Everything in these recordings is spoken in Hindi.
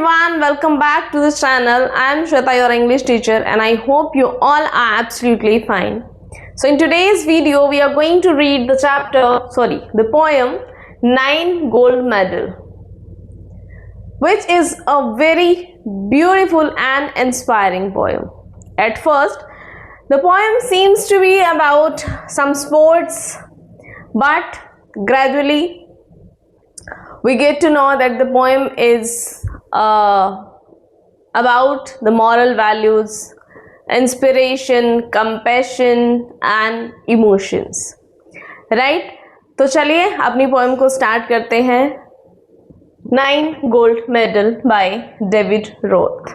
everyone, welcome back to this channel. I am Shweta, your English teacher, and I hope you all are absolutely fine. So in today's video we are going to read the poem 9 Gold Medal, which is a very beautiful and inspiring poem. At first the poem seems to be about some sports, but gradually we get to know that the poem is about the moral values, inspiration, compassion and emotions. Right? तो चलिए अपनी पोएम को स्टार्ट करते हैं. 9 Gold Medal by David Roth.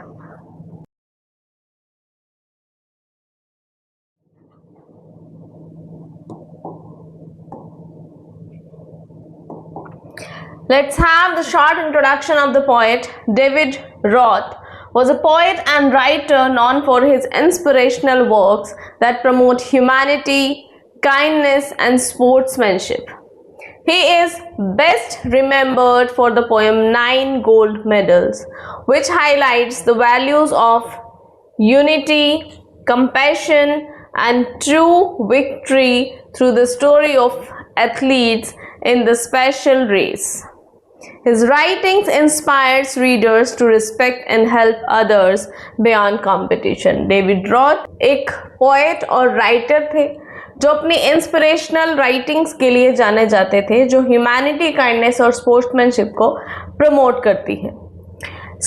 Let's have the short introduction of the poet. David Roth was a poet and writer known for his inspirational works that promote humanity, kindness and sportsmanship. He is best remembered for the poem 9 Gold Medals, which highlights the values of unity, compassion and true victory through the story of athletes in the special race. His writings inspires readers to respect and help others beyond competition. David Roth एक पोएट और राइटर थे जो अपनी इंस्पिरेशनल राइटिंग्स के लिए जाने जाते थे, जो ह्यूमैनिटी, काइंडनेस और स्पोर्ट्समैनशिप को प्रमोट करती है.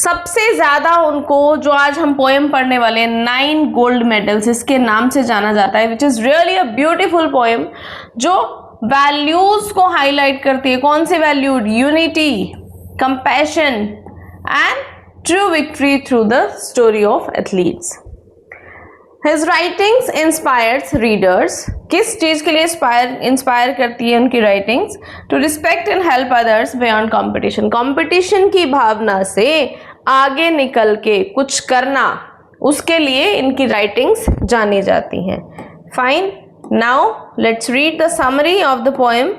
सबसे ज़्यादा उनको, जो आज हम पोएम पढ़ने वाले 9 गोल्ड मेडल्स, इसके नाम से जाना जाता है, which is really a beautiful poem जो वैल्यूज को हाईलाइट करती है. कौन से value? Unity, compassion and true victory through the story of athletes. His writings inspires readers. किस चीज के लिए इंस्पायर करती है उनकी writings? To respect and help others beyond competition. Competition की भावना से आगे निकल के कुछ करना, उसके लिए इनकी राइटिंग्स जानी जाती हैं. Fine. Now let's read the summary of the poem.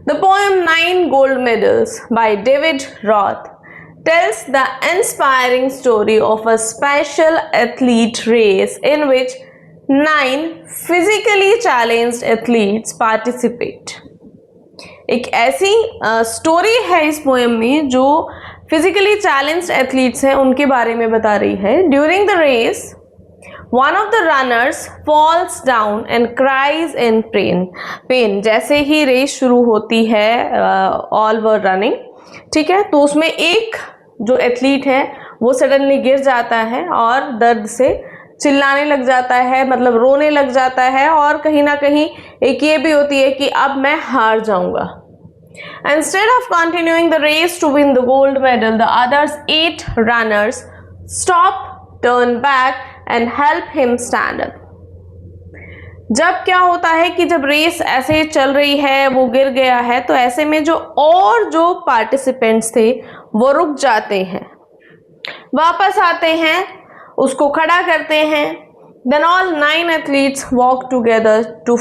The poem 9 Gold Medals by David Roth tells the inspiring story of a special athlete race in which 9 physically challenged athletes participate. एक ऐसी स्टोरी है इस पोएम में जो फिजिकली चैलेंज्ड एथलीट्स हैं उनके बारे में बता रही है. During the race, one of the runners falls down and cries in pain. जैसे ही रेस शुरू होती है, all were running, ठीक है, तो उसमें एक जो एथलीट है वो सडनली गिर जाता है और दर्द से चिल्लाने लग जाता है, मतलब रोने लग जाता है, और कहीं ना कहीं एक ये भी होती है कि अब मैं हार जाऊंगा. Instead of continuing the race to win the gold medal, the others 8 runners stop, turn back and help him stand up. जब क्या होता है कि जब रेस ऐसे चल रही है, वो गिर गया है, तो ऐसे में जो पार्टिसिपेंट्स थे वो रुक जाते हैं, वापस आते हैं, उसको खड़ा करते हैं. Then all 9 athletes walk together to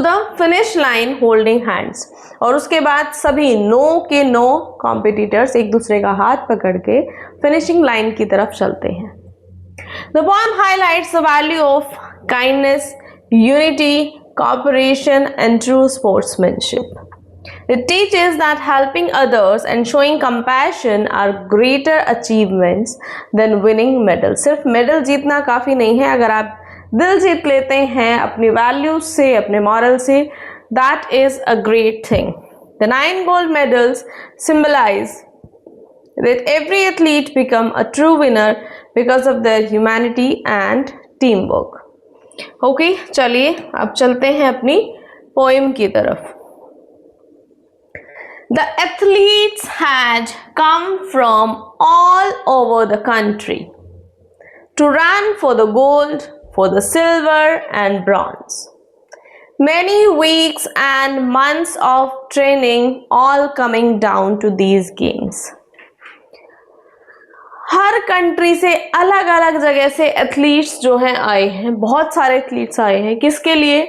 the finish line holding hands. और उसके बाद सभी 9 कॉम्पिटिटर्स एक दूसरे का हाथ पकड़ के फिनिशिंग लाइन की तरफ चलते हैं. The poem highlights the value of kindness, unity, cooperation and true sportsmanship. It teaches that helping others and showing compassion are greater achievements than winning medals. सिर्फ मेडल जीतना काफ़ी नहीं है. अगर आप दिल जीत लेते हैं अपनी वैल्यूज से, अपने मॉरल से, that is a great thing. The 9 gold medals symbolize that every athlete become a true winner because of their humanity and teamwork. Okay, चलिए अब चलते हैं अपनी पोएम की तरफ. The athletes had come from all over the country to run for the gold, for the silver and bronze. Many weeks and months of training all coming down to these games. Her country से, अलग अलग जगह से एथलीट्स जो हैं आए हैं, बहुत सारे एथलीट्स आए हैं. किसके लिए?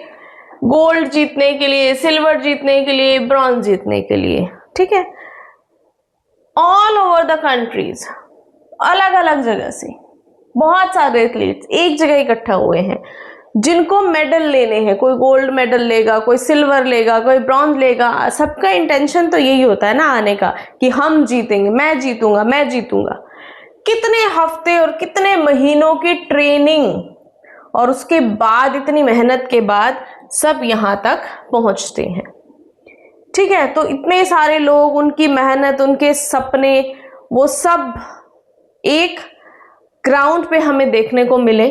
गोल्ड जीतने के लिए, सिल्वर जीतने के लिए, ब्रॉन्ज जीतने के लिए. ठीक है, ऑल ओवर द कंट्रीज, अलग अलग जगह से बहुत सारे एथलीट्स एक जगह इकट्ठा हुए हैं जिनको मेडल लेने हैं। कोई गोल्ड मेडल लेगा, कोई सिल्वर लेगा, कोई ब्रॉन्ज लेगा। सबका इंटेंशन तो यही होता है ना आने का, कि हम जीतेंगे, मैं जीतूंगा, मैं जीतूंगा। कितने हफ्ते और कितने महीनों की ट्रेनिंग और उसके बाद इतनी मेहनत के बाद सब यहां तक पहुंचते हैं। ठीक है, तो इतने सारे लोग, उनकी मेहनत, उनके सपने, वो सब एक ग्राउंड पे हमें देखने को मिले।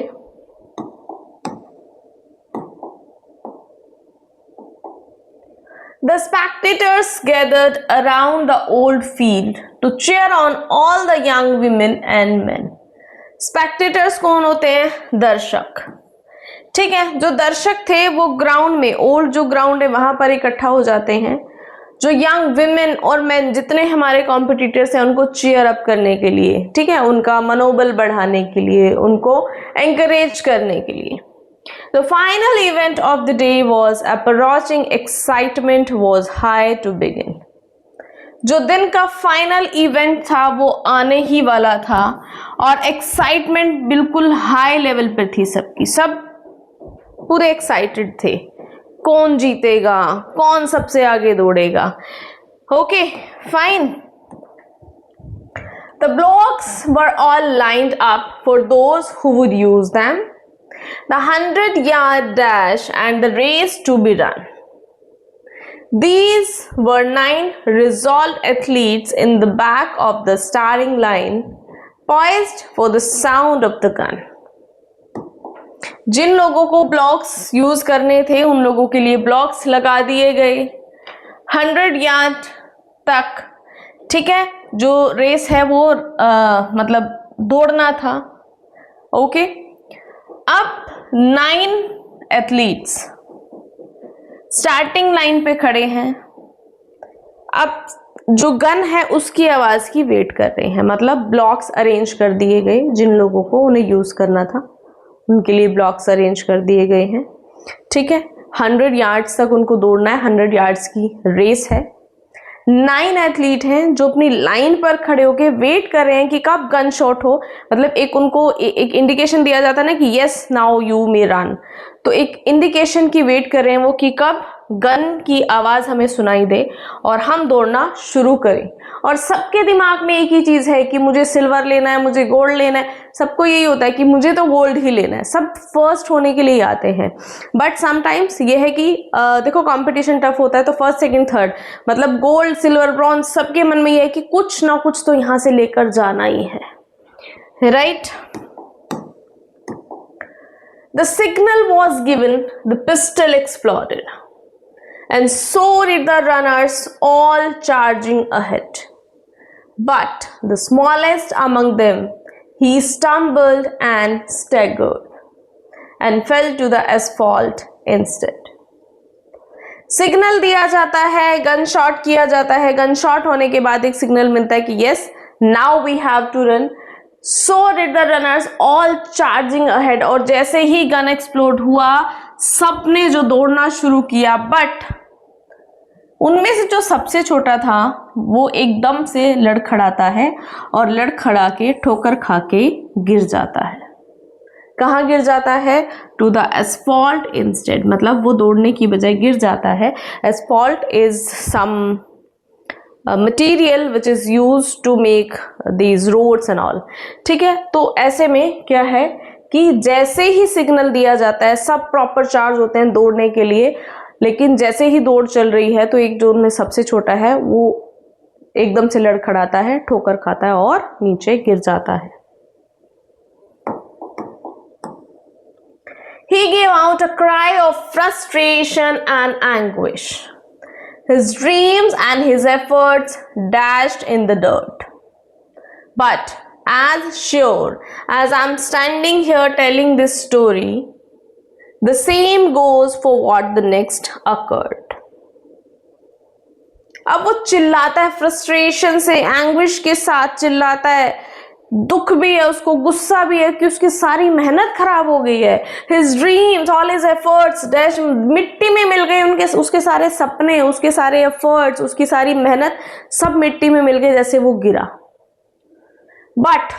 The spectators gathered around the old field to cheer on all the young women and men. Spectators कौन होते हैं? दर्शक। ठीक है, जो दर्शक थे वो ग्राउंड में, ओल्ड जो ग्राउंड है वहां पर इकट्ठा हो जाते हैं। जो यंग विमेन और मेन जितने हमारे कॉम्पिटिटर्स हैं उनको चीयर अप करने के लिए, ठीक है, उनका मनोबल बढ़ाने के लिए, उनको एंकरेज करने के लिए। The final event of the day was approaching. Excitement was high to begin. जो दिन का फाइनल इवेंट था वो आने ही वाला था और एक्साइटमेंट बिल्कुल हाई लेवल पर थी सबकी। सब पूरे एक्साइटेड थे, कौन जीतेगा, कौन सबसे आगे दौड़ेगा। Okay fine. The blocks were all lined up for those who would use them. The 100-yard dash and the race to be run. These were 9 resolved athletes in the back of the starting line, poised for the sound of the gun. जिन लोगों को ब्लॉक्स यूज करने थे उन लोगों के लिए ब्लॉक्स लगा दिए गए 100 यार्ड तक। ठीक है, जो रेस है वो मतलब दौड़ना था। ओके, अब 9 एथलीट्स स्टार्टिंग लाइन पे खड़े हैं। अब जो गन है उसकी आवाज की वेट कर रहे हैं, मतलब ब्लॉक्स अरेंज कर दिए गए। जिन लोगों को उन्हें यूज करना था उनके लिए ब्लॉक्स अरेंज कर दिए गए हैं। ठीक है, 100 यार्ड्स तक उनको दौड़ना है, 100 यार्ड्स की रेस है। 9 एथलीट हैं जो अपनी लाइन पर खड़े होके वेट कर रहे हैं कि कब गन शॉट हो। मतलब एक उनको एक इंडिकेशन दिया जाता है ना कि yes now you may run, तो एक इंडिकेशन की वेट कर रहे हैं वो कि कब गन की आवाज हमें सुनाई दे और हम दौड़ना शुरू करें। और सबके दिमाग में एक ही चीज है कि मुझे सिल्वर लेना है, मुझे गोल्ड लेना है। सबको यही होता है कि मुझे तो गोल्ड ही लेना है, सब फर्स्ट होने के लिए ही आते हैं। बट समटाइम्स ये है कि देखो कंपटीशन टफ होता है तो फर्स्ट सेकंड थर्ड, मतलब गोल्ड सिल्वर ब्रॉन्ज, सबके मन में ये है कि कुछ ना कुछ तो यहां से लेकर जाना ही है, right. The signal was given, the pistol exploded, and so did the runners, all charging ahead. But the smallest among them, he stumbled and staggered, and fell to the asphalt instead. Signal दिया जाता है, गन शॉट किया जाता है। गन शॉट होने के बाद एक सिग्नल मिलता है कि yes now we have to run. So did the runners, all charging ahead. और जैसे ही गन एक्सप्लोड हुआ सबने जो दौड़ना शुरू किया, बट उनमें से जो सबसे छोटा था वो एकदम से लड़खड़ाता है और लड़खड़ा के ठोकर खा के गिर जाता है। कहाँ गिर जाता है? टू द एस्फॉल्ट इंस्टेड, मतलब वो दौड़ने की बजाय गिर जाता है। Asphalt is some material which is use to make these roads and all. ठीक है, तो ऐसे में क्या है कि जैसे ही सिग्नल दिया जाता है सब प्रॉपर चार्ज होते हैं दौड़ने के लिए, लेकिन जैसे ही दौड़ चल रही है तो एक जो उनमें सबसे छोटा है वो एकदम से लड़खड़ाता है, ठोकर खाता है और नीचे गिर जाता है। He gave out a cry of frustration and anguish. His dreams and his efforts dashed in the dirt. But as sure as I'm standing here telling this story, the same goes for what the next occurred. अब वो चिल्लाता है, फ्रस्ट्रेशन से, एंग्विश के साथ चिल्लाता है दुख भी है उसको, गुस्सा भी है कि उसकी सारी मेहनत खराब हो गई है। His dreams, all his efforts dash, मिट्टी में मिल गए उनके, उसके सारे सपने, उसके सारे एफर्ट्स, उसकी सारी मेहनत सब मिट्टी में मिल गए जैसे वो गिरा। But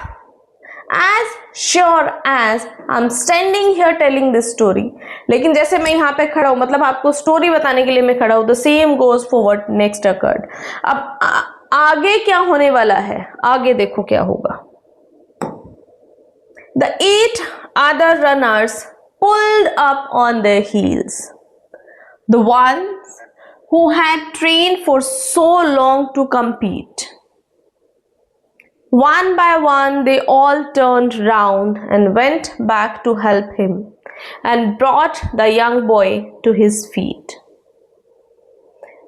as sure as I'm standing here telling this story, लेकिन जैसे मैं यहाँ पे खड़ा हूँ, मतलब आपको स्टोरी बताने के लिए मैं खड़ा हूँ, the same goes for what next occurred। अब आगे क्या होने वाला है, आगे देखो क्या होगा। The 8 other runners pulled up on their heels, the ones who had trained for so long to compete. One by one, they all turned round and went back to help him and brought the young boy to his feet.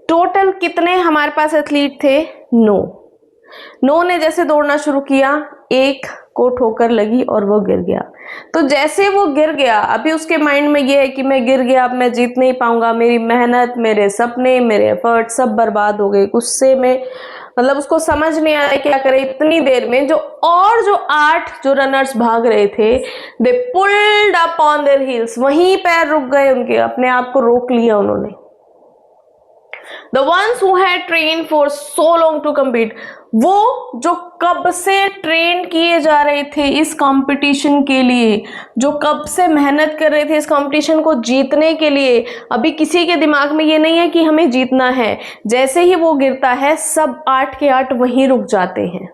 Total कितने हमारे पास एथलीट थे? 9 ने जैसे दौड़ना शुरू किया, एक को ठोकर लगी और वो गिर गया। तो जैसे वो गिर गया, अभी उसके माइंड में ये है कि मैं गिर गया, अब मैं जीत नहीं पाऊंगा, मेरी मेहनत, मेरे सपने, मेरे एफर्ट सब बर्बाद हो गए। गुस्से में मतलब उसको समझ नहीं आया क्या करे इतनी देर में। जो 8 जो रनर्स भाग रहे थे, दे pulled up on their heels, वहीं पैर रुक गए उनके, अपने आप को रोक लिया उन्होंने। The ones who had trained for so long to compete, वो जो कब से ट्रेन किए जा रहे थे इस कंपटीशन के लिए, जो कब से मेहनत कर रहे थे इस कंपटीशन को जीतने के लिए, अभी किसी के दिमाग में ये नहीं है कि हमें जीतना है। जैसे ही वो गिरता है, सब 8 के 8 वहीं रुक जाते हैं।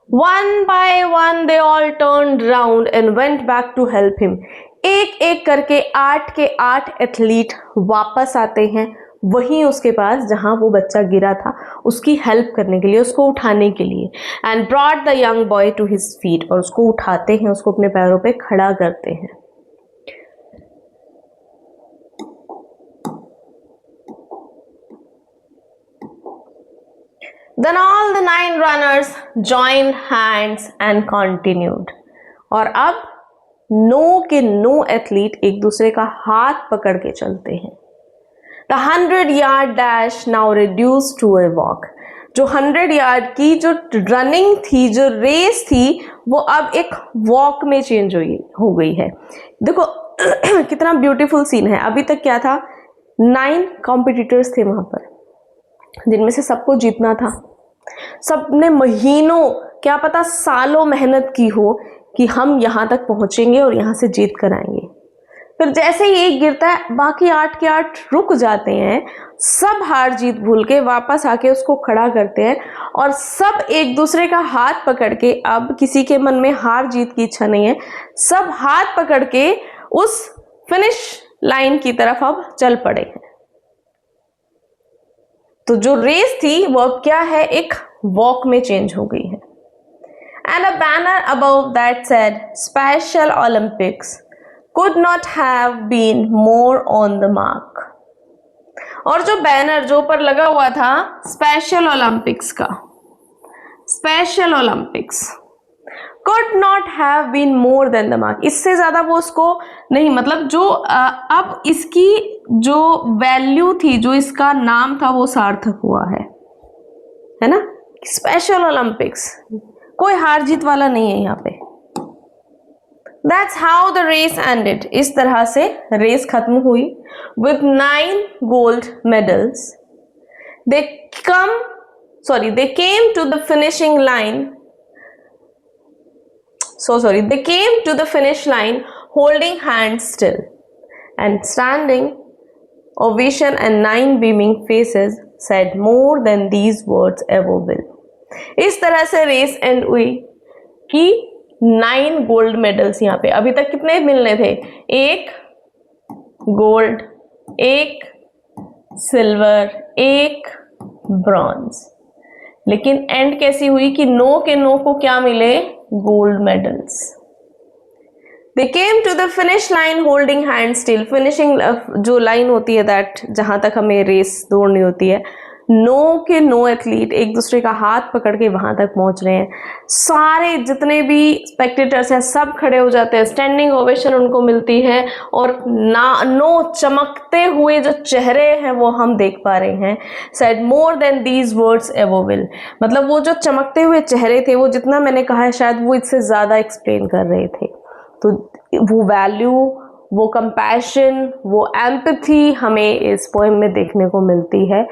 One by one they all turned round and went back to help him। एक एक करके 8 के 8 एथलीट वापस आते हैं वहीं उसके पास जहां वो बच्चा गिरा था, उसकी हेल्प करने के लिए, उसको उठाने के लिए। And brought the young boy to his feet, और उसको उठाते हैं, उसको अपने पैरों पे खड़ा करते हैं। Then all the 9 runners joined hands and continued। और अब 9 के 9 एथलीट एक दूसरे का हाथ पकड़ के चलते हैं। The 100-yard dash now reduced to a walk। जो 100 यार्ड की जो रनिंग थी, जो रेस थी, वो अब एक वॉक में चेंज हो गई है। देखो कितना ब्यूटीफुल सीन है। अभी तक क्या था, 9 कॉम्पिटिटर्स थे वहां पर, जिनमें से सबको जीतना था। सबने महीनों, क्या पता सालों मेहनत की हो कि हम यहाँ तक पहुंचेंगे और यहाँ से जीत कर आएंगे। फिर जैसे ही एक गिरता है, बाकी 8 के 8 रुक जाते हैं, सब हार जीत भूल के वापस आके उसको खड़ा करते हैं, और सब एक दूसरे का हाथ पकड़ के, अब किसी के मन में हार जीत की इच्छा नहीं है, सब हाथ पकड़ के उस फिनिश लाइन की तरफ अब चल पड़े हैं। तो जो रेस थी वो अब क्या है, एक वॉक में चेंज हो गई है। And a banner above that said special Olympics could not have been more on the mark। और जो बैनर जो ऊपर लगा हुआ था स्पेशल ओलंपिक्स का, special Olympics, could not have been more than the mark, इससे ज्यादा वो उसको नहीं, मतलब जो अब इसकी जो वैल्यू थी, जो इसका नाम था, वो सार्थक हुआ है ना। स्पेशल ओलंपिक्स, कोई हार जीत वाला नहीं है यहाँ पे। That's how the race ended। इस तरह से रेस खत्म हुई with 9 gold medals। They came to the finishing line। They came to the finish line holding hands still and standing ovation, and 9 beaming faces said more than these words ever will। इस तरह से रेस एंड हुई कि 9 गोल्ड मेडल्स यहाँ पे, अभी तक कितने मिलने थे, 1 गोल्ड, 1 सिल्वर, 1 ब्रॉन्ज, लेकिन एंड कैसी हुई कि 9 के 9 को क्या मिले, gold medals. They came to the finish line holding hands still। Finishing जो लाइन होती है दैट, जहां तक हमें रेस दौड़नी होती है, नो के नो एथलीट एक दूसरे का हाथ पकड़ के वहां तक पहुंच रहे हैं। सारे जितने भी स्पेक्टेटर्स हैं सब खड़े हो जाते हैं, स्टैंडिंग ओवेशन उनको मिलती है और नो चमकते हुए जो चेहरे हैं वो हम देख पा रहे हैं। Said more than these words ever will, मतलब वो जो चमकते हुए चेहरे थे वो जितना मैंने कहा है शायद वो इससे ज़्यादा एक्सप्लेन कर रहे थे। तो वो वैल्यू, वो कंपैशन, वो एम्पैथी हमें इस पोएम में देखने को मिलती है।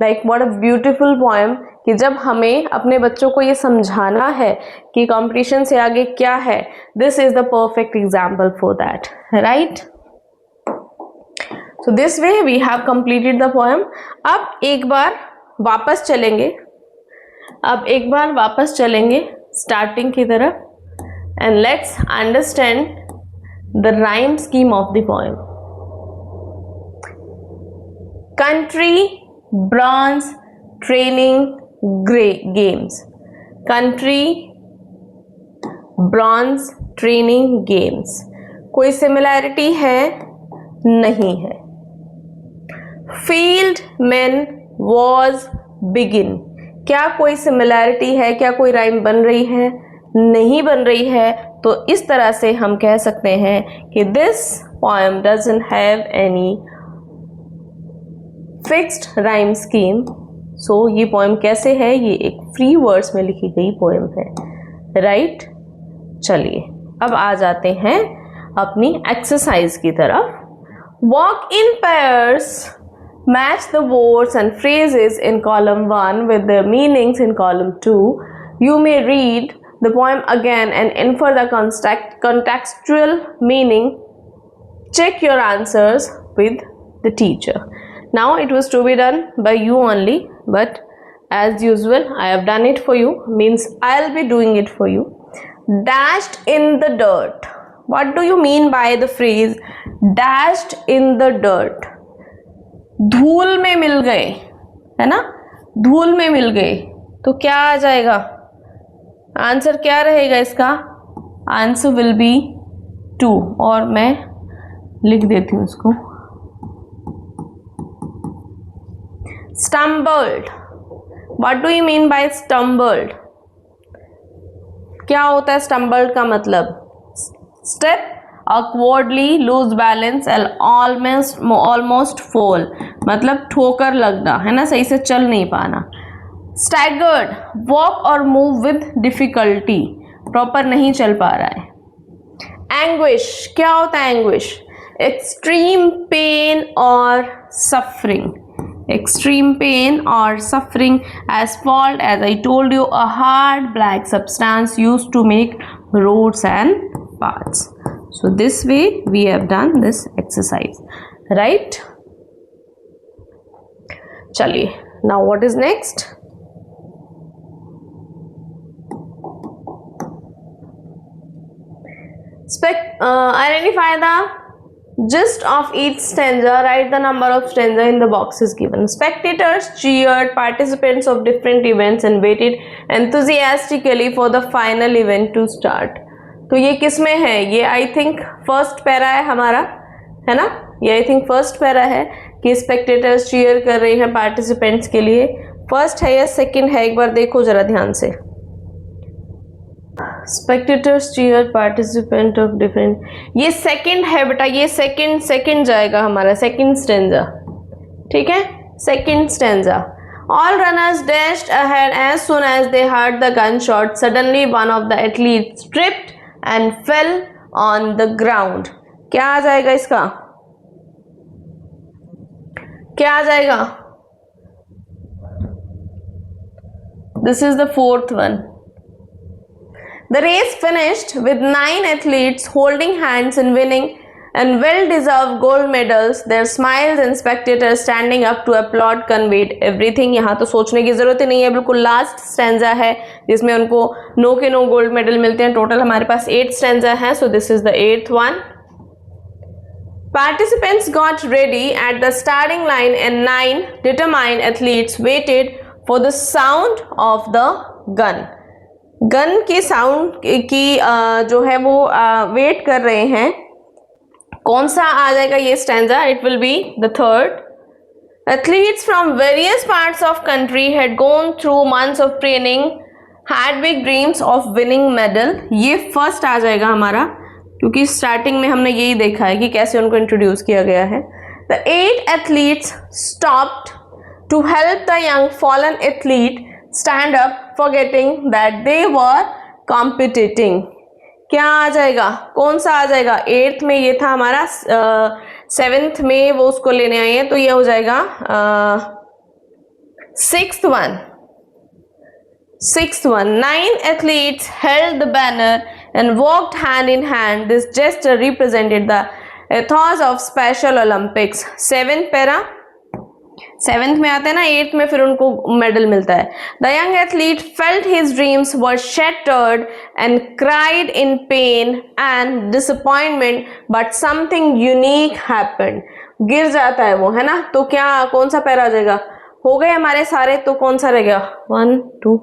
Like what a beautiful poem कि जब हमें अपने बच्चों को ये समझाना है कि कंपटीशन से आगे क्या है, this is the perfect example for that, right. So this way we have completed the poem. अब एक बार वापस चलेंगे स्टार्टिंग की तरफ, and let's understand the rhyme scheme of the poem. Country, bronze, training, games. Country, bronze, training, games. कोई सिमिलैरिटी है? नहीं है। Field, men, was, begin. क्या कोई सिमिलैरिटी है? क्या कोई राइम बन रही है? नहीं बन रही है। तो इस तरह से हम कह सकते हैं कि this poem doesn't have any fixed rhyme scheme. So ये पोएम कैसे है? ये एक फ्री वर्ड्स में लिखी गई पोएम है, राइट। चलिए अब आ जाते हैं अपनी एक्सरसाइज की तरफ। Walk in pairs, match the words and phrases in column 1 with their meanings in column 2. You may read the poem again and infer the contextual meaning. Check your answers with the teacher. Now it was to be done by you only, but as usual I have done it for you, means I'll be doing it for you. Dashed in the dirt. What do you mean by the phrase dashed in the dirt? धूल में मिल गए, है ना, धूल में मिल गए। तो क्या आ जाएगा? आंसर क्या रहेगा इसका? आंसर विल बी 2, और मैं लिख देती हूँ इसको। Stumbled, what do you mean by stumbled? क्या होता है स्टम्बल्ड का मतलब? Step awkwardly, lose balance and almost fall, मतलब ठोकर लगना, है ना, सही से चल नहीं पाना। Staggered, walk or move with difficulty, proper नहीं चल पा रहा है। Anguish, क्या होता है anguish? Extreme pain or suffering, extreme pain or suffering, asphalt, as I told you, a hard black substance used to make roads and paths. So this way we have done this exercise, right? चलिए, now what is next? Identify the gist of each stanza. Write the number of stanza in the boxes given. Spectators cheered participants of different events and waited enthusiastically for the final event to start. तो ये किस में है? ये आई थिंक फर्स्ट पैरा है हमारा, है ना, ये आई थिंक फर्स्ट पैरा है कि स्पेक्टेटर्स चीयर कर रहे हैं पार्टिसिपेंट्स के लिए। फर्स्ट है या सेकंड है? एक बार देखो जरा ध्यान से। Spectators cheer participant of different, ये सेकंड है बेटा, ये सेकंड जाएगा हमारा, सेकंड स्टैंजा, ठीक है, second stanza. All runners dashed ahead as soon as they heard the gunshot. Suddenly one of the athletes tripped and fell on the ground. क्या आ जाएगा इसका? क्या आ जाएगा? This is the fourth one. The race finished with 9 athletes holding hands and winning and well-deserved gold medals. Their smiles and spectators standing up to applaud conveyed everything. यहाँ तो सोचने की जरूरत ही नहीं है, बिल्कुल लास्ट स्टैंजा है जिसमें उनको नो के नो गोल्ड मेडल मिलते हैं। टोटल हमारे पास 8 स्टैंजा है, so this is the 8th one. Participants got ready at the starting line and 9 determined athletes waited for the sound of the gun. Gun की साउंड की जो है वो वेट कर रहे हैं। कौन सा आ जाएगा ये stanza? It will be the third. Athletes from various parts of country had gone through months of training, had big dreams of winning medal. ये फर्स्ट आ जाएगा हमारा, क्योंकि स्टार्टिंग में हमने यही देखा है कि कैसे उनको इंट्रोड्यूस किया गया है. The 8 athletes stopped to help the young fallen athlete stand up, forgetting that they were competing. क्या आ जाएगा, कौन सा आ जाएगा? 8th में ये था हमारा, 7th में वो उसको लेने आए हैं, तो ये हो जाएगा 6th one. 9 athletes held the banner and walked hand in hand. This gesture represented the ethos of Special Olympics. 7th में आते हैं ना, 8th में फिर उनको मेडल मिलता है. The young athlete felt his dreams were shattered and cried in pain and disappointment, but something unique happened. गिर जाता है वो, है ना. तो क्या, कौन सा पैरा आ जाएगा? हो गए हमारे सारे, तो कौन सा रह गया? 1 2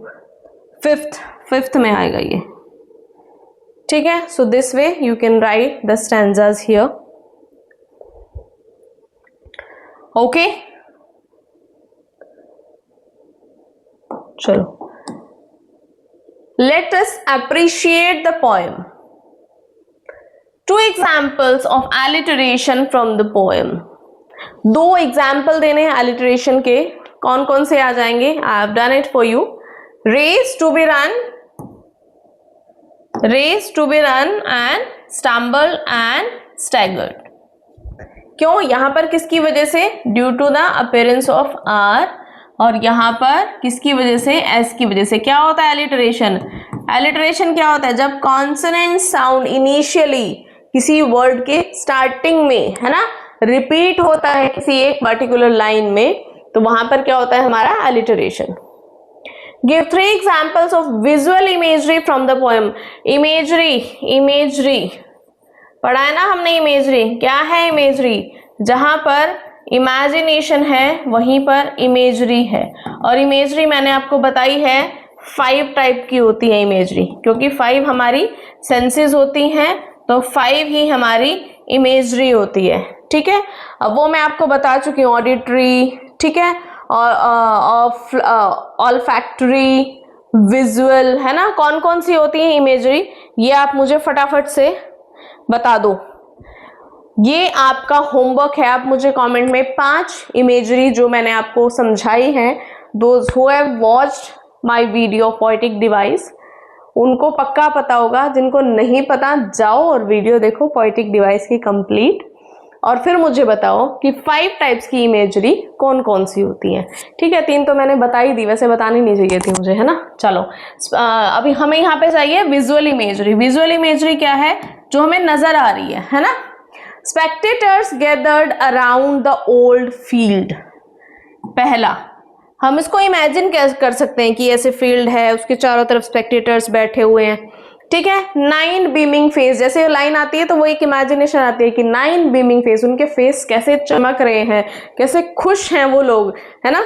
5th में आएगा ये. ठीक है. So this way you can write the stanzas here. Okay. चलो, let us appreciate the poem. 2 examples of alliteration from the poem. 2 example देने हैं alliteration के. कौन कौन से आ जाएंगे? I have done it for you. Race to be run and stumble and staggered. क्यों? यहां पर किसकी वजह से? Due to the appearance of are. और यहां पर किसकी वजह से? एस की वजह से. क्या होता है एलिटरेशन? एलिटरेशन क्या होता है? जब कॉन्सोनेंट साउंड इनिशियली किसी वर्ड के स्टार्टिंग में, है ना, रिपीट होता है किसी एक पर्टिकुलर लाइन में, तो वहां पर क्या होता है हमारा? Alliteration. Give 3 examples of visual imagery from the poem. Imagery पढ़ा है ना हमने. इमेजरी क्या है? इमेजरी जहां पर इमेजिनेशन है वहीं पर इमेजरी है. और इमेजरी मैंने आपको बताई है 5 टाइप की होती है इमेजरी, क्योंकि 5 हमारी सेंसेस होती हैं, तो 5 ही हमारी इमेजरी होती है. ठीक है. अब वो मैं आपको बता चुकी हूँ. ऑडिटरी, ठीक है, और ऑल्फैक्टरी, विजुअल, है ना. कौन कौन सी होती है इमेजरी, ये आप मुझे फटाफट से बता दो. ये आपका होमवर्क है. आप मुझे कमेंट में 5 इमेजरी जो मैंने आपको समझाई है, those who have watched my video poetic device, उनको पक्का पता होगा. जिनको नहीं पता, जाओ और वीडियो देखो पोएटिक डिवाइस की कंप्लीट, और फिर मुझे बताओ कि 5 टाइप्स की इमेजरी कौन कौन सी होती हैं. ठीक है. 3 तो मैंने बता ही दी, वैसे बतानी नहीं चाहिए थी मुझे, है ना. चलो, अभी हमें यहाँ पे चाहिए विजुअल इमेजरी. विजुअल इमेजरी क्या है? जो हमें नजर आ रही है ना. Spectators gathered around the old field. पहला, हम इसको इमेजिन कर सकते हैं कि ऐसे फील्ड है, उसके चारों तरफ स्पेक्टेटर्स बैठे हुए हैं. ठीक है. 9 बीमिंग फेस, जैसे लाइन आती है तो वो एक इमेजिनेशन आती है कि 9 बीमिंग फेस, उनके फेस कैसे चमक रहे हैं, कैसे खुश हैं वो लोग, है ना.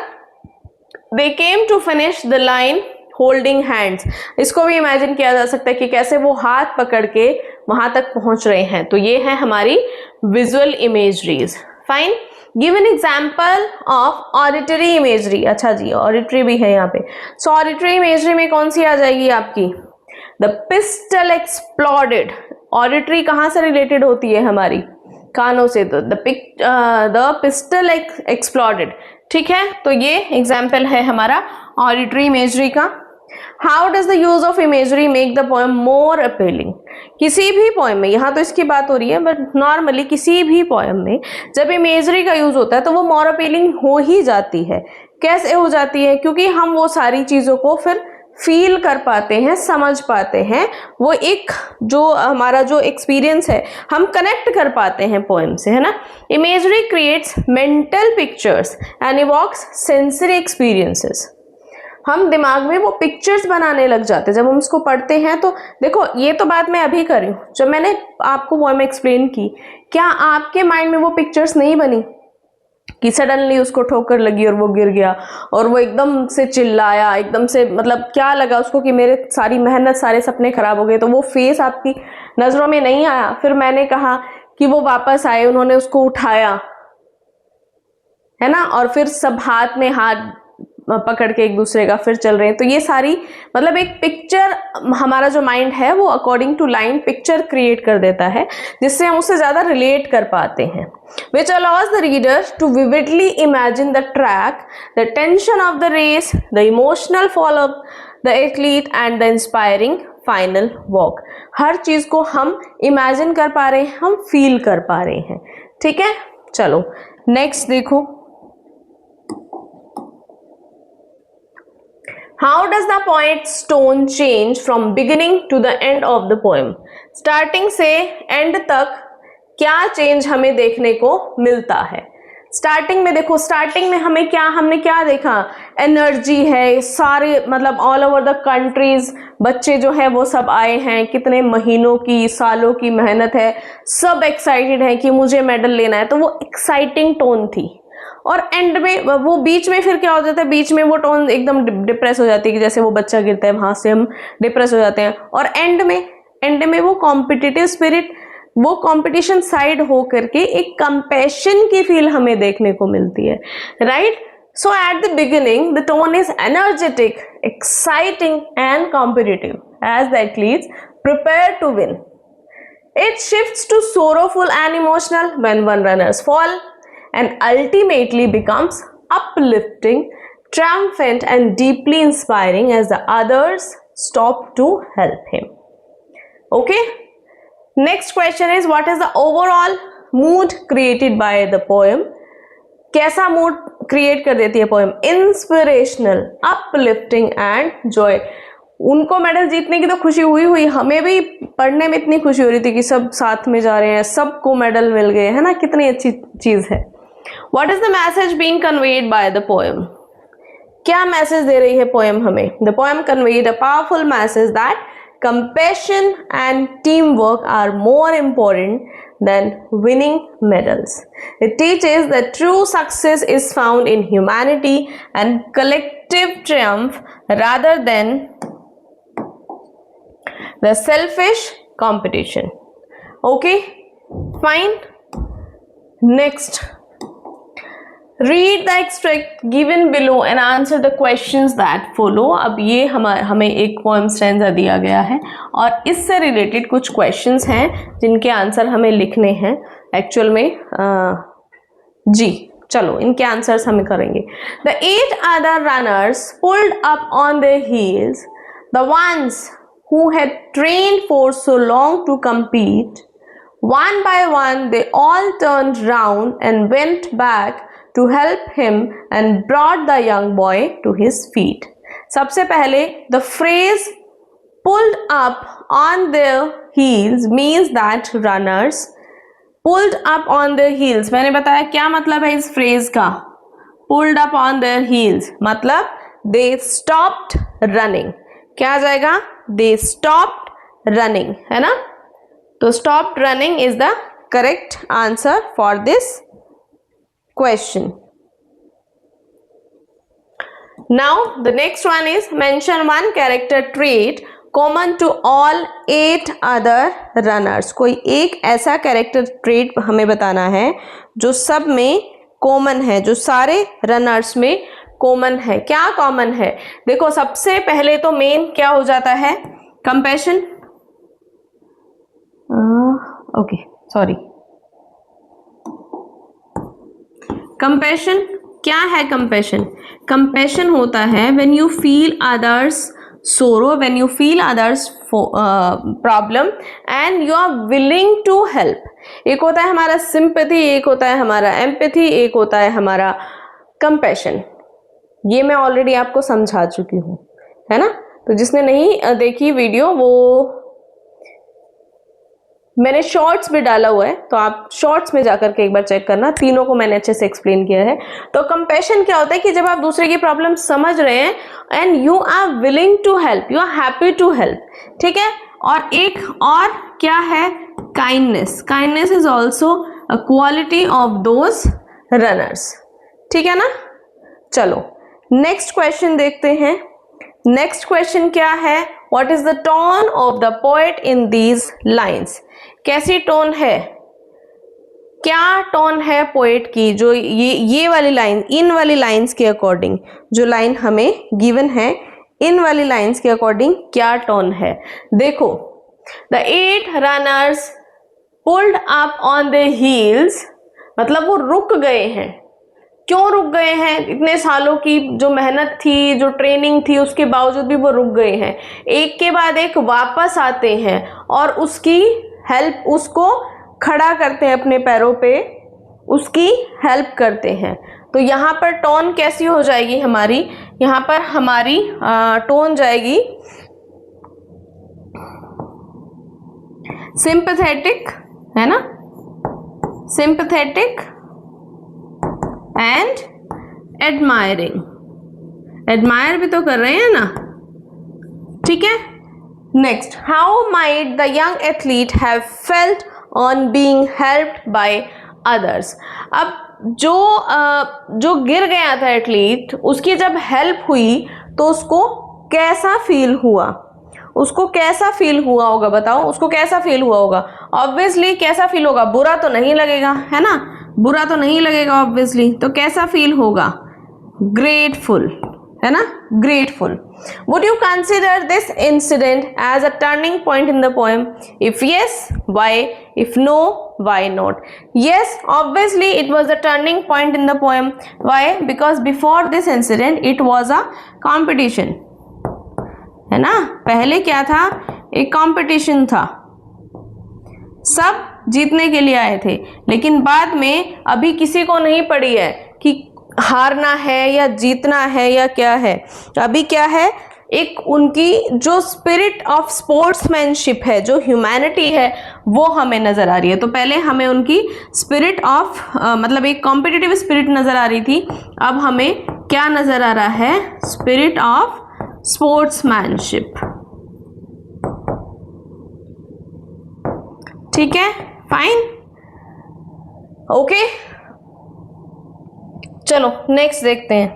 They came to finish the line holding hands. इसको भी इमेजिन किया जा सकता है कि कैसे वो हाथ पकड़ के वहां तक पहुंच रहे हैं. तो ये है हमारी visual imageries. Fine. Give an example of auditory imagery. अच्छा जी, ऑडिटरी भी है यहाँ पे. सो ऑडिटरी इमेजरी में कौन सी आ जाएगी आपकी? The pistol exploded. ऑडिटरी कहाँ से रिलेटेड होती है? हमारी कानों से. तो द पिस्टल एक्सप्लोडेड. ठीक है. तो ये एग्जाम्पल है हमारा ऑडिटरी इमेजरी का. How does the use of imagery make the poem more appealing. किसी भी पोएम में, यहाँ तो इसकी बात हो रही है, बट नॉर्मली किसी भी पोएम में जब इमेजरी का यूज होता है तो वो मोर अपीलिंग हो ही जाती है. कैसे हो जाती है? क्योंकि हम वो सारी चीजों को फिर फील कर पाते हैं, समझ पाते हैं. वो एक जो हमारा जो एक्सपीरियंस है, हम कनेक्ट कर पाते हैं पोएम से, है ना. Imagery creates mental pictures and evokes sensory experiences. हम दिमाग में वो पिक्चर्स बनाने लग जाते हैं जब हम उसको पढ़ते हैं. तो देखो, ये तो बात मैं अभी कर रही हूँ, जब मैंने आपको पोएम एक्सप्लेन की, क्या आपके माइंड में वो पिक्चर्स नहीं बनी कि सडनली उसको ठोकर लगी और वो गिर गया और वो एकदम से चिल्लाया, एकदम से, मतलब क्या लगा उसको कि मेरे सारी मेहनत, सारे सपने खराब हो गए. तो वो फेस आपकी नजरों में नहीं आया. फिर मैंने कहा कि वो वापस आए, उन्होंने उसको उठाया, है ना, और फिर सब हाथ में हाथ पकड़ के एक दूसरे का फिर चल रहे हैं। तो ये सारी मतलब एक पिक्चर, हमारा जो माइंड है वो according to line picture create कर देता है, जिससे हम उससे ज्यादा रिलेट कर पाते हैं। which allows the reader to vividly imagine the track, the tension of the race, the emotional fall of the athlete and the inspiring final walk। हर चीज को हम इमेजिन कर पा रहे हैं, हम फील कर पा रहे हैं। ठीक है, चलो नेक्स्ट देखो। How does the poet's tone change from beginning to the end of the poem? Starting से एंड तक क्या चेंज हमें देखने को मिलता है? स्टार्टिंग में देखो, स्टार्टिंग में हमने क्या देखा? एनर्जी है, सारे मतलब ऑल ओवर द कंट्रीज बच्चे जो है वो सब आए हैं, कितने महीनों की सालों की मेहनत है, सब एक्साइटेड हैं कि मुझे मेडल लेना है। तो वो एक्साइटिंग टोन थी। और एंड में वो बीच में फिर क्या हो जाता है, बीच में वो टोन एकदम डिप्रेस हो जाती है कि जैसे वो बच्चा गिरता है वहां से हम डिप्रेस हो जाते हैं। और एंड में वो कॉम्पिटिटिव स्पिरिट, वो कंपटीशन साइड हो करके एक कंपैशन की फील हमें देखने को मिलती है, right. So at the beginning the tone is energetic, exciting and competitive as the athletes prepare to win. It shifts to sorrowful and emotional when one runners fall and ultimately becomes uplifting, triumphant and deeply inspiring as the others stop to help him. Okay? Next question is, what is the overall mood created by the poem? कैसा मूड क्रिएट कर देती है poem? Inspirational, uplifting and Joy. उनको मेडल जीतने की तो खुशी हुई, हमें भी पढ़ने में इतनी खुशी हो रही थी कि सब साथ में जा रहे हैं, सबको मेडल मिल गए, है ना, कितनी अच्छी चीज है। What is the message being conveyed by the poem? क्या मैसेज दे रही है पोएम हमें? The poem conveyed a powerful message that compassion and teamwork are more important than winning medals. It teaches that true success is found in humanity and collective triumph rather than the selfish competition. Okay, fine. Next, read the extract given below and answer the questions that follow. अब ये हमें एक poem stanza दिया गया है और इससे रिलेटेड कुछ questions हैं जिनके आंसर हमें लिखने हैं एक्चुअल में। जी चलो इनके आंसर्स हम करेंगे। The 8 other runners pulled up on their heels, the ones who had trained for so long to compete. One by one they all turned round and went back to help him and brought the young boy to his feet. सबसे पहले the phrase pulled up on their heels means that runners pulled up on their heels. मैंने बताया क्या मतलब है इस phrase का? pulled up on their heels मतलब they stopped running. क्या आ जाएगा? they stopped running, है ना? तो stopped running is the correct answer for this question. Now the next one is, mention one character trait common to all 8 other runners. कोई एक ऐसा character trait हमें बताना है जो सब में common है, जो सारे runners में common है। क्या common है? देखो सबसे पहले तो main क्या हो जाता है? compassion। ओके सॉरी, कंपैशन क्या है? कंपैशन होता है when you feel others sorrow, when you feel others problem and you are willing to help. एक होता है हमारा सिंपैथी, एक होता है हमारा एम्पैथी, एक होता है हमारा कंपैशन। ये मैं ऑलरेडी आपको समझा चुकी हूँ, है ना। तो जिसने नहीं देखी वीडियो वो मैंने शॉर्ट्स भी डाला हुआ है, तो आप शॉर्ट्स में जाकर के एक बार चेक करना, तीनों को मैंने अच्छे से एक्सप्लेन किया है। तो कंपैशन क्या होता है कि जब आप दूसरे की प्रॉब्लम समझ रहे हैं and you are willing to help, you are happy to help, ठीक है। और एक और क्या है? Kindness. Kindness is also a quality of those runners, ठीक है ना। चलो नेक्स्ट क्वेश्चन देखते हैं। नेक्स्ट क्वेश्चन क्या है? What is the tone of the poet in these lines? कैसी टोन है? क्या टोन है पोएट की, जो ये वाली लाइन, इन वाली लाइंस के अकॉर्डिंग, जो लाइन हमें गिवन है इन वाली लाइंस के अकॉर्डिंग क्या टोन है। देखो, the 8 runners pulled up on the heels, मतलब वो रुक गए हैं। क्यों रुक गए हैं? इतने सालों की जो मेहनत थी, जो ट्रेनिंग थी, उसके बावजूद भी वो रुक गए हैं। एक के बाद एक वापस आते हैं और उसकी हेल्प, उसको खड़ा करते हैं अपने पैरों पे, उसकी हेल्प करते हैं। तो यहाँ पर टोन कैसी हो जाएगी हमारी? यहाँ पर हमारी टोन जाएगी सिंपैथेटिक, है ना, सिंपैथेटिक एंड एडमायरिंग। एडमायर भी तो कर रहे हैं ना, ठीक है। Next, how might the young athlete have felt on being helped by others. अब जो गिर गया था एथलीट, उसकी जब हेल्प हुई तो उसको कैसा फील हुआ? उसको कैसा फील हुआ होगा? बताओ, उसको कैसा फील हुआ होगा? ऑब्वियसली कैसा फील होगा? बुरा तो नहीं लगेगा, है ना, बुरा तो नहीं लगेगा ऑब्वियसली। तो कैसा फील होगा? ग्रेटफुल, है ना, grateful. Would you consider this incident as a turning point in the poem? If yes, why? If no, why not? Yes, obviously it was a turning point in the poem. Why? Because before this incident it was a competition, है ना। पहले क्या था? एक कंपटीशन था, सब जीतने के लिए आए थे, लेकिन बाद में अभी किसी को नहीं पड़ी है कि हारना है या जीतना है या क्या है। अभी क्या है? एक उनकी जो स्पिरिट ऑफ स्पोर्ट्समैनशिप है, जो ह्यूमैनिटी है, वो हमें नजर आ रही है। तो पहले हमें उनकी स्पिरिट ऑफ मतलब एक कॉम्पिटिटिव स्पिरिट नजर आ रही थी, अब हमें क्या नजर आ रहा है? स्पिरिट ऑफ स्पोर्ट्समैनशिप, ठीक है, फाइन, ओके। चलो नेक्स्ट देखते हैं।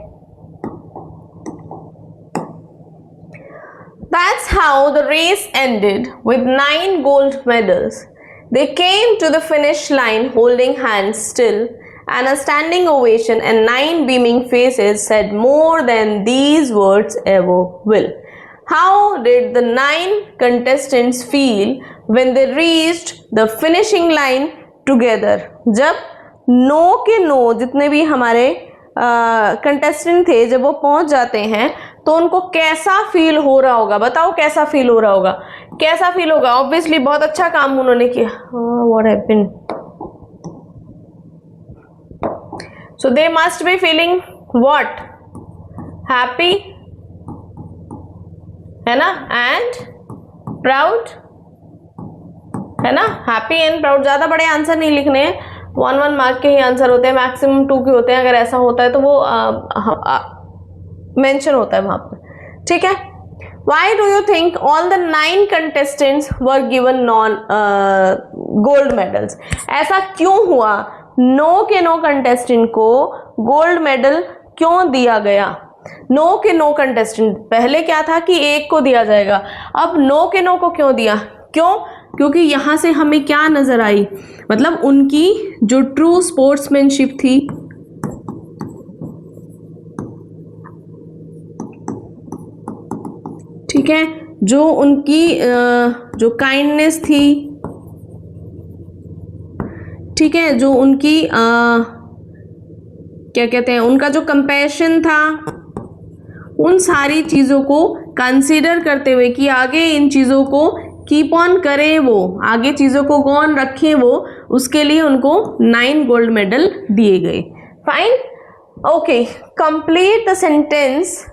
That's how the race ended with 9 gold medals. They came to the finish line holding hands still, and a standing ovation and 9 beaming faces said more than these words ever will. How did the 9 contestants feel when they reached the finishing line together? जब 9 के 9 जितने भी हमारे कंटेस्टेंट थे, जब वो पहुंच जाते हैं तो उनको कैसा फील हो रहा होगा? बताओ कैसा फील हो रहा होगा? कैसा फील होगा? ऑब्वियसली बहुत अच्छा काम उन्होंने किया। What happened? So they must be feeling what? Happy, है ना, एंड प्राउड, है ना। Happy and proud. ज्यादा बड़े आंसर नहीं लिखने हैं, 1 मार्क के ही आंसर होते हैं, मैक्सिमम 2 के होते हैं। अगर ऐसा होता है तो वो मेंशन होता है वहां पर, ठीक है। Why do you think all the 9 contestants were given gold medals? ऐसा क्यों हुआ? 9 के 9 कंटेस्टेंट को गोल्ड मेडल क्यों दिया गया? 9 के 9 कंटेस्टेंट, पहले क्या था कि एक को दिया जाएगा, अब 9 के 9 को क्यों दिया? क्यों? क्योंकि यहां से हमें क्या नजर आई? मतलब उनकी जो ट्रू स्पोर्ट्समैनशिप थी, ठीक है, जो उनकी जो काइंडनेस थी, ठीक है, जो उनकी क्या कहते हैं, उनका जो कंपैशन था, उन सारी चीजों को कंसीडर करते हुए कि आगे इन चीजों को कीप ऑन करें, वो आगे चीजों को गॉन रखें, वो उसके लिए उनको 9 गोल्ड मेडल दिए गए। Fine, okay. Complete the sentence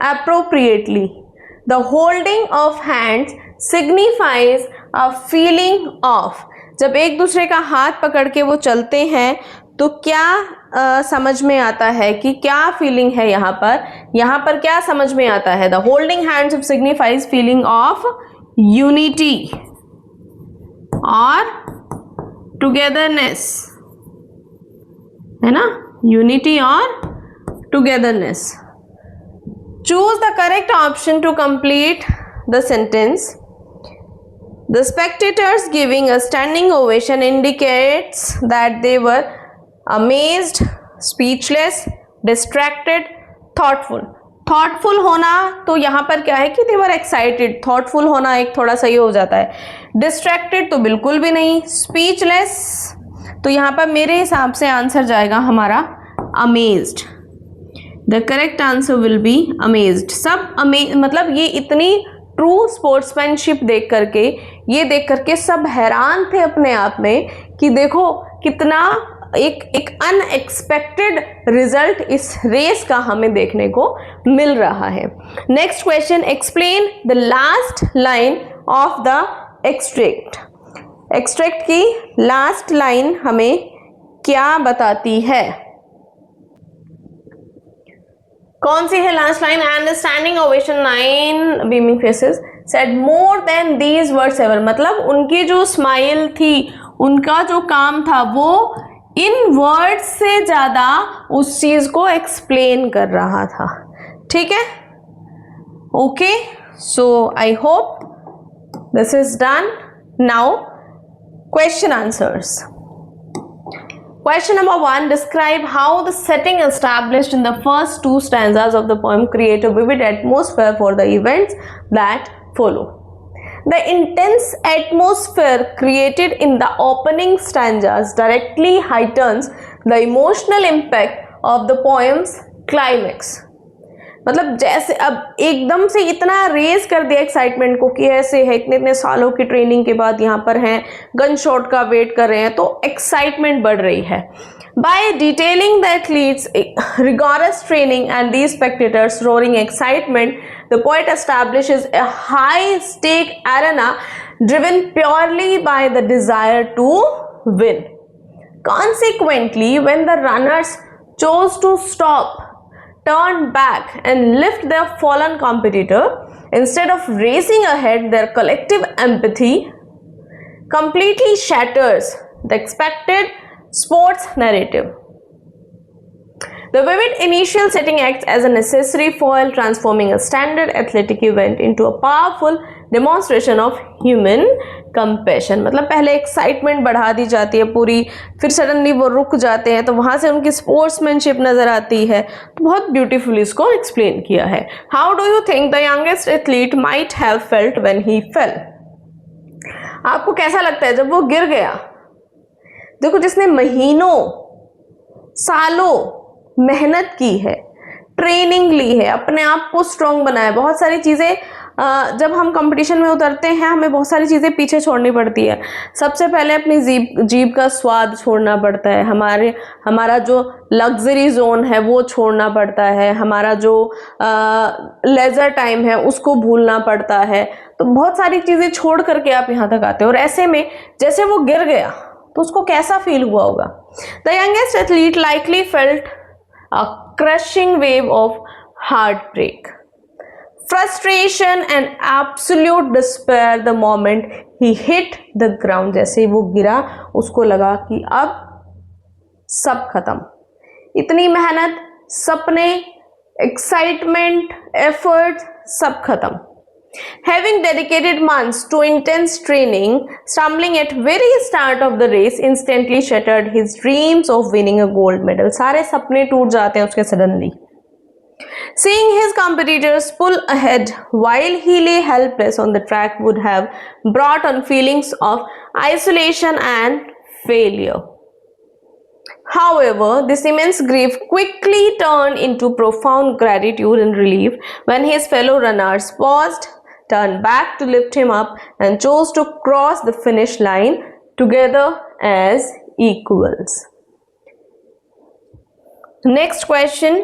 appropriately. The holding of hands signifies a feeling of. जब एक दूसरे का हाथ पकड़ के वो चलते हैं तो क्या समझ में आता है कि क्या फीलिंग है यहाँ पर क्या समझ में आता है? The holding hands signifies feeling of unity और टुगेदरनेस, है ना, यूनिटी और togetherness. Choose the correct option to complete the sentence. The spectators giving a standing ovation indicates that they were amazed, speechless, distracted, thoughtful. Thoughtful होना तो यहाँ पर क्या है कि they were excited. थॉटफुल होना एक थोड़ा सा ये हो जाता है. डिस्ट्रैक्टेड तो बिल्कुल भी नहीं. स्पीचलेस तो यहाँ पर मेरे हिसाब से आंसर जाएगा हमारा amazed. The correct answer will be amazed. सब मतलब ये इतनी ट्रू स्पोर्ट्समैनशिप देख करके, ये देख करके सब हैरान थे अपने आप में कि देखो कितना एक अनएक्सपेक्टेड रिजल्ट इस रेस का हमें देखने को मिल रहा है. Next question, explain the last line of the extract. Extract की लास्ट लाइन हमें क्या बताती है? कौन सी है last line? And the standing ovation 9 beaming faces said more than these words ever. मतलब उनकी जो स्माइल थी, उनका जो काम था, वो इन वर्ड्स से ज्यादा उस चीज को एक्सप्लेन कर रहा था. ठीक है, okay. So I hope this is done. Now question answers. Question number 1, describe how the setting established in the first two stanzas of the poem create a vivid atmosphere for the events that follow. The intense atmosphere created in the opening stanzas directly heightens the emotional impact of the poem's climax. मतलब जैसे अब एकदम से इतना रेज कर दिया एक्साइटमेंट को कि ऐसे है, इतने इतने सालों की ट्रेनिंग के बाद यहाँ पर हैं, गन शॉट का वेट कर रहे हैं, तो एक्साइटमेंट बढ़ रही है. By detailing the athletes' rigorous training and these spectators' roaring excitement, the poet establishes a high-stake arena driven purely by the desire to win. Consequently, when the runners chose to stop, turn back and lift their fallen competitor, instead of racing ahead, their collective empathy completely shatters the expected sports narrative. The vivid initial setting acts as a necessary foil, transforming a standard athletic event into a powerful demonstration of human compassion. मतलब पहले एक्साइटमेंट बढ़ा दी जाती है पूरी, फिर सडनली वो रुक जाते हैं, तो वहां से उनकी स्पोर्ट्समैनशिप नजर आती है. तो बहुत ब्यूटीफुली इसको एक्सप्लेन किया है. How do you think the youngest athlete might have felt when he fail? आपको कैसा लगता है जब वो गिर गया? देखो, जिसने महीनों सालों मेहनत की है, ट्रेनिंग ली है, अपने आप को स्ट्रॉन्ग बनाया, बहुत सारी चीज़ें, जब हम कंपटीशन में उतरते हैं हमें बहुत सारी चीज़ें पीछे छोड़नी पड़ती है. सबसे पहले अपनी जीभ का स्वाद छोड़ना पड़ता है, हमारा जो लग्जरी जोन है वो छोड़ना पड़ता है, हमारा जो लेजर टाइम है उसको भूलना पड़ता है. तो बहुत सारी चीज़ें छोड़ करके आप यहाँ तक आते हो. और ऐसे में जैसे वो गिर गया तो उसको कैसा फील हुआ होगा? The youngest athlete likely felt a crushing wave of heartbreak, frustration and absolute despair the moment he hit the ground. जैसे वो गिरा उसको लगा कि अब सब खत्म. इतनी मेहनत, सपने, एक्साइटमेंट, एफर्ट सब खत्म. Having dedicated months to intense training, stumbling at very start of the race instantly shattered his dreams of winning a gold medal. सारे सपने टूट जाते हैं उसके suddenly. Seeing his competitors pull ahead while he lay helpless on the track would have brought on feelings of isolation and failure. However, this immense grief quickly turned into profound gratitude and relief when his fellow runners paused, turned back to lift him up, and chose to cross the finish line together as equals. Next question.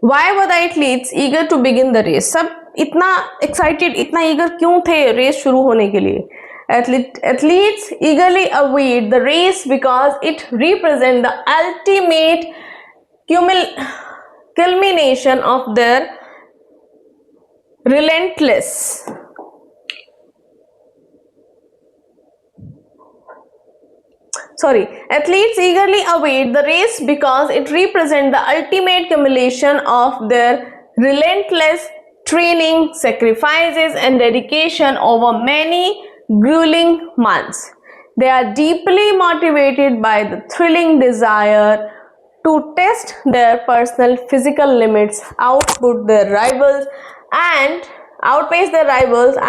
Why were the athletes eager to begin the race? सब इतना excited, इतना eager क्यों थे रेस शुरू होने के लिए? Athletes eagerly await the race because it represents the ultimate culmination of their relentless athletes eagerly await the race because it represents the ultimate culmination of their relentless training, sacrifices, and dedication over many grueling months. They are deeply motivated by the thrilling desire to test their personal physical limits, outpace their rivals,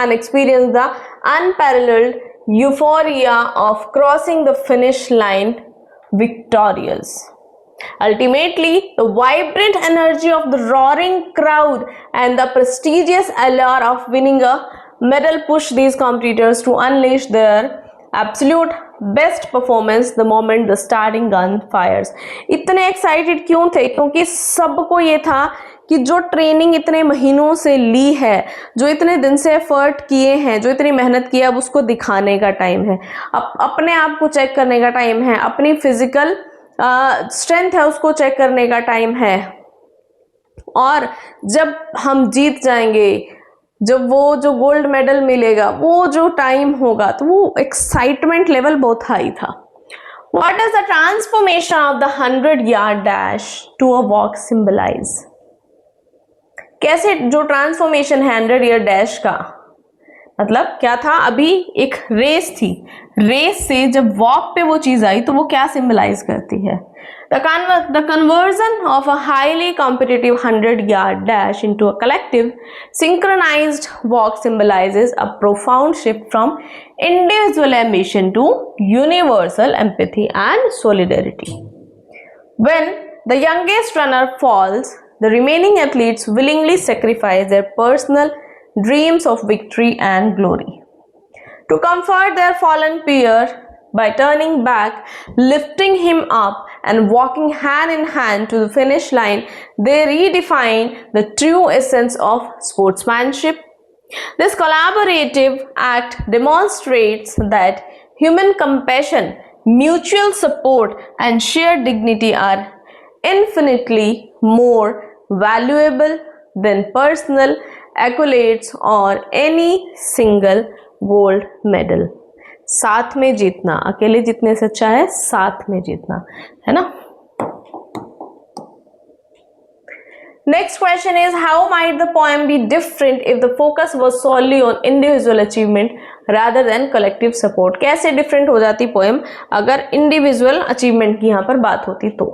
and experience the unparalleled euphoria of crossing the finish line victorious. Ultimately, the vibrant energy of the roaring crowd and the prestigious allure of winning a medal push these competitors to unleash their absolute best performance the moment the starting gun fires. इतने एक्साइटेड क्यों थे? क्योंकि सबको ये था कि जो ट्रेनिंग इतने महीनों से ली है, जो इतने दिन से एफर्ट किए हैं, जो इतनी मेहनत की है, अब उसको दिखाने का टाइम है, अपने आप को चेक करने का टाइम है, अपनी फिजिकल स्ट्रेंथ है उसको चेक करने का टाइम है. और जब हम जीत जाएंगे, जब वो जो गोल्ड मेडल मिलेगा, वो जो टाइम होगा, तो वो एक्साइटमेंट लेवल बहुत हाई था. What does the transformation of the 100-yard dash to a walk symbolize? कैसे जो ट्रांसफॉर्मेशन है 100-yard डैश का, मतलब क्या था? अभी एक रेस थी, रेस से जब वॉक पे वो चीज आई तो वो क्या सिंबलाइज करती है? The conversion of a highly competitive 100-yard dash into a collective synchronized walk symbolizes a profound shift from individual ambition to universal empathy and solidarity. When the youngest runner falls, the remaining athletes willingly sacrifice their personal dreams of victory and glory. To comfort their fallen peer by turning back, lifting him up, and walking hand in hand to the finish line, they redefine the true essence of sportsmanship. This collaborative act demonstrates that human compassion, mutual support, and shared dignity are infinitely more valuable than personal accolades or any single gold medal. साथ में जीतना, अकेले जीतने से अच्छा है साथ में जीतना, है ना? Next question is, how might the poem be different if the focus was solely on individual achievement rather than collective support? कैसे different हो जाती poem अगर individual achievement की यहाँ पर बात होती तो?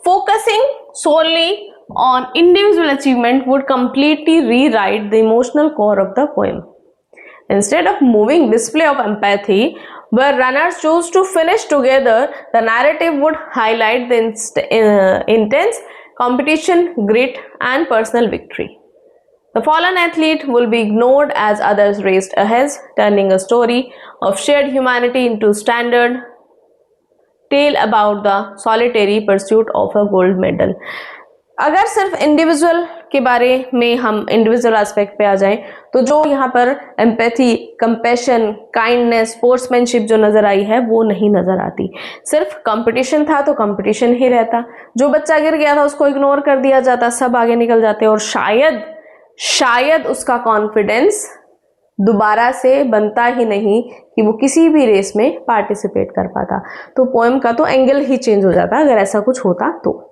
Focusing solely on individual achievement would completely rewrite the emotional core of the poem. Instead of moving display of empathy, where runners choose to finish together, the narrative would highlight the intense competition, grit, and personal victory. The fallen athlete will be ignored as others raced ahead, turning a story of shared humanity into standard tale about the solitary pursuit of a gold medal. अगर सिर्फ इंडिविजुअल के बारे में हम इंडिविजुअल एस्पेक्ट पे आ जाएं तो जो यहाँ पर एम्पैथी, कंपैशन, काइंडनेस, स्पोर्ट्समैनशिप जो नजर आई है वो नहीं नजर आती. सिर्फ कंपटीशन था तो कंपटीशन ही रहता, जो बच्चा गिर गया था उसको इग्नोर कर दिया जाता, सब आगे निकल जाते और शायद उसका कॉन्फिडेंस दोबारा से बनता ही नहीं कि वो किसी भी रेस में पार्टिसिपेट कर पाता. तो पोएम का तो एंगल ही चेंज हो जाता अगर ऐसा कुछ होता तो.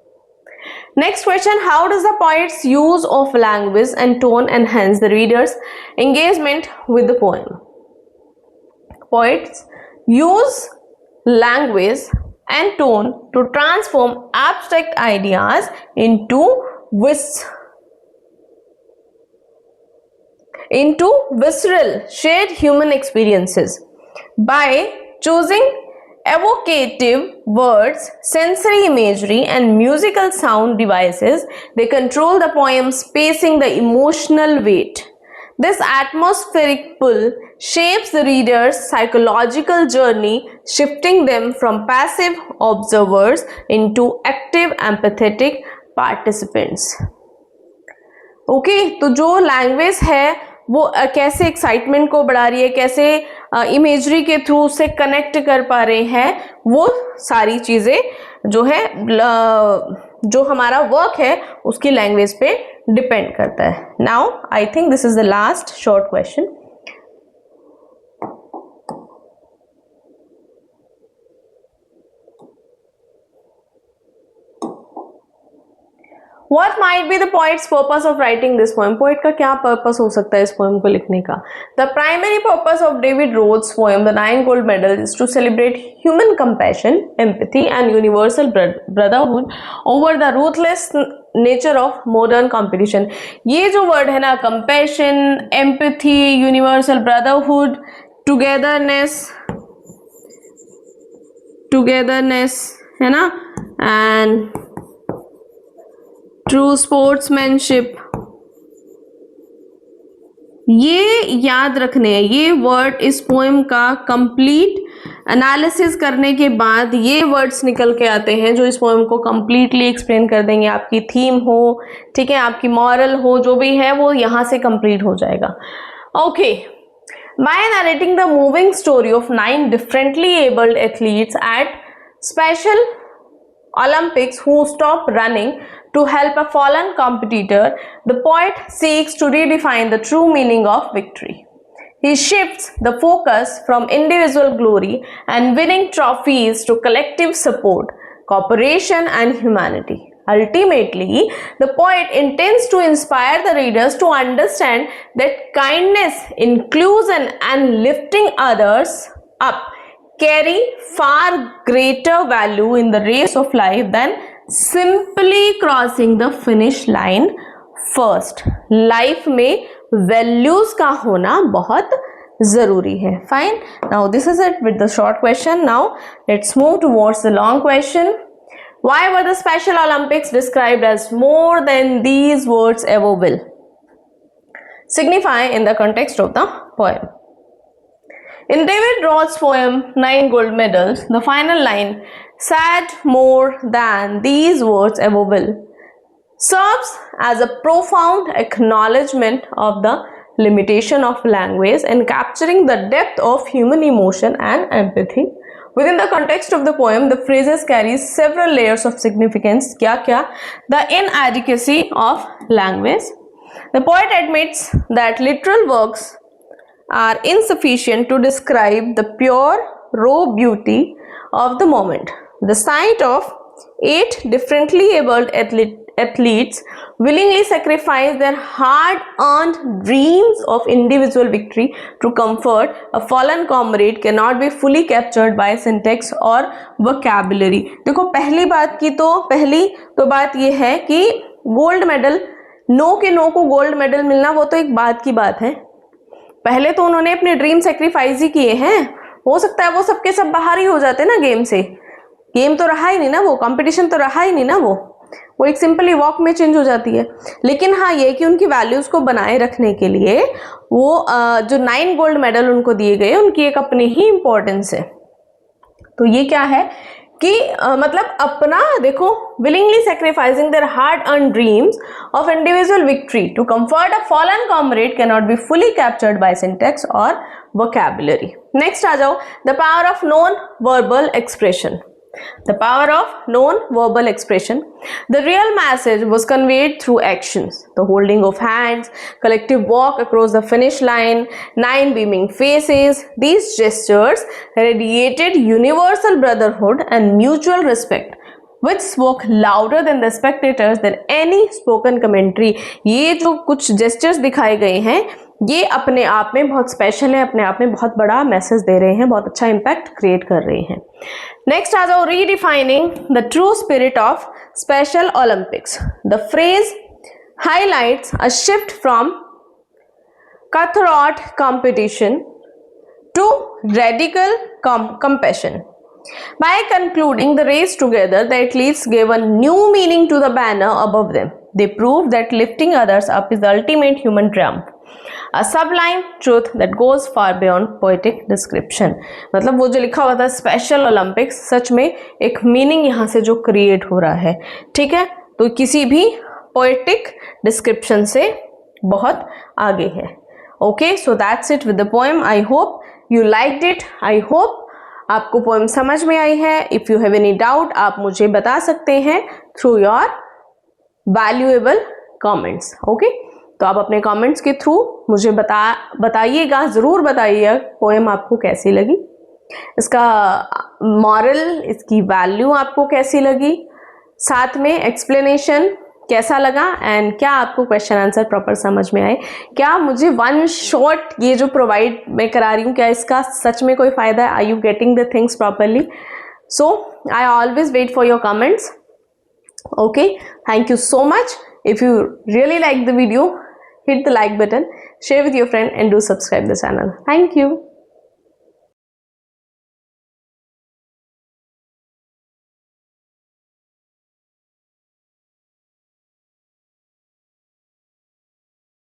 Next question, how does the poet's use of language and tone enhance the reader's engagement with the poem? Poets use language and tone to transform abstract ideas into visceral, shared human experiences. By choosing evocative words, sensory imagery, and musical sound devices, they control the poem's pacing, the emotional weight. This atmospheric pull shapes the reader's psychological journey, shifting them from passive observers into active, empathetic participants. Okay, तो जो लैंग्वेज है वो कैसे एक्साइटमेंट को बढ़ा रही है, कैसे इमेजरी के थ्रू उससे कनेक्ट कर पा रहे हैं, वो सारी चीज़ें जो है जो हमारा वर्क है उसकी लैंग्वेज पे डिपेंड करता है. Now I think this is the last short question. What might be the poet's purpose of writing this poem? Poet का क्या purpose हो सकता है इस poem को लिखने का? The primary purpose of David Roth's poem, The 9 Gold Medals, is to celebrate human compassion, empathy, and universal brotherhood over the ruthless nature of modern competition. ये जो word है ना, compassion, empathy, universal brotherhood, togetherness है ना, and ट्रू स्पोर्ट्समैनशिप, ये याद रखने हैं. ये वर्ड इस पोएम का कंप्लीट एनालिसिस करने के बाद ये वर्ड्स निकल के आते हैं जो इस पोएम को कंप्लीटली एक्सप्लेन कर देंगे. आपकी थीम हो, ठीक है, आपकी मॉरल हो, जो भी है वो यहाँ से कंप्लीट हो जाएगा. Okay, by narrating the moving story of 9 differently abled athletes at Special Olympics who stopped running to help a fallen competitor, the poet seeks to redefine the true meaning of victory. He shifts the focus from individual glory and winning trophies to collective support, cooperation, and humanity. Ultimately, the poet intends to inspire the readers to understand that kindness, inclusion, and lifting others up carry far greater value in the race of life than simply crossing the finish line first. Life में values का होना बहुत जरूरी है. Fine. Now this is it with the short question. Now let's move towards the long question. Why were the Special Olympics described as more than these words ever will signify in the context of the poem? In David Roth's poem 9 Gold Medals, the final line, "Sad more than these words ever will," serves as a profound acknowledgement of the limitation of language and capturing the depth of human emotion and empathy. Within the context of the poem, the phrases carry several layers of significance. क्या? The inadequacy of language. The poet admits that literal works are insufficient to describe the pure, raw beauty of the moment. The sight of 8 differently abled athletes willingly sacrifice their hard-earned dreams of individual victory to comfort a fallen comrade cannot be fully captured by syntax or vocabulary. देखो, पहली बात ये है कि गोल्ड मेडल, नो को गोल्ड मेडल मिलना वो तो एक बात की बात है. पहले तो उन्होंने अपने ड्रीम सेक्रीफाइस ही किए हैं. हो सकता है वो सबके सब बाहर ही हो जाते ना गेम से. गेम तो रहा ही नहीं ना, वो कंपटीशन तो रहा ही नहीं ना, वो एक सिंपली वॉक में चेंज हो जाती है. लेकिन हाँ, ये कि उनकी वैल्यूज को बनाए रखने के लिए वो जो 9 गोल्ड मेडल उनको दिए गए, उनकी एक अपनी ही इंपॉर्टेंस है. तो ये क्या है कि मतलब अपना देखो, willingly sacrificing their hard-earned dreams of individual victory to comfort a fallen comrade cannot be fully captured by syntax or vocabulary. Next आ जाओ, the power of non-verbal expression. The power of non-verbal expression. The real message was conveyed through actions. The holding of hands, collective walk across the finish line, 9 beaming faces. These gestures radiated universal brotherhood and mutual respect, which spoke louder than the spectators than any spoken commentary. ये जो कुछ gestures दिखाए गए हैं, ये अपने आप में बहुत स्पेशल है, अपने आप में बहुत बड़ा मैसेज दे रहे हैं, बहुत अच्छा इम्पैक्ट क्रिएट कर रहे हैं. नेक्स्ट आ जाओ, redefining the true spirit of special Olympics. The phrase highlights a shift from cutthroat competition to radical compassion. By concluding the race together, the athletes gave a new meaning to the banner above them. They proved that lifting others up is the ultimate human triumph. A sublime truth that goes far beyond poetic description. मतलब वो जो लिखा हुआ था स्पेशल ओलंपिक्स, सच में एक मीनिंग यहाँ से जो क्रिएट हो रहा है. ठीक है, तो किसी भी पोएटिक डिस्क्रिप्शन से बहुत आगे है. Okay, so that's it with the poem. I hope you liked it. I hope आपको पोएम समझ में आई है. If you have any doubt, आप मुझे बता सकते हैं through your valuable comments. Okay, तो आप अपने कमेंट्स के थ्रू मुझे बताइएगा, ज़रूर बताइएगा पोएम आपको कैसी लगी, इसका मॉरल, इसकी वैल्यू आपको कैसी लगी, साथ में एक्सप्लेनेशन, कैसा लगा एंड क्या आपको क्वेश्चन आंसर प्रॉपर समझ में आए, क्या मुझे वन शॉट ये जो प्रोवाइड मैं करा रही हूँ क्या इसका सच में कोई फ़ायदा है, are you getting the things properly? So I always wait for your comments. Okay, thank you so much. If you really like the video, hit the like button, share with your friend and do subscribe the channel. Thank you.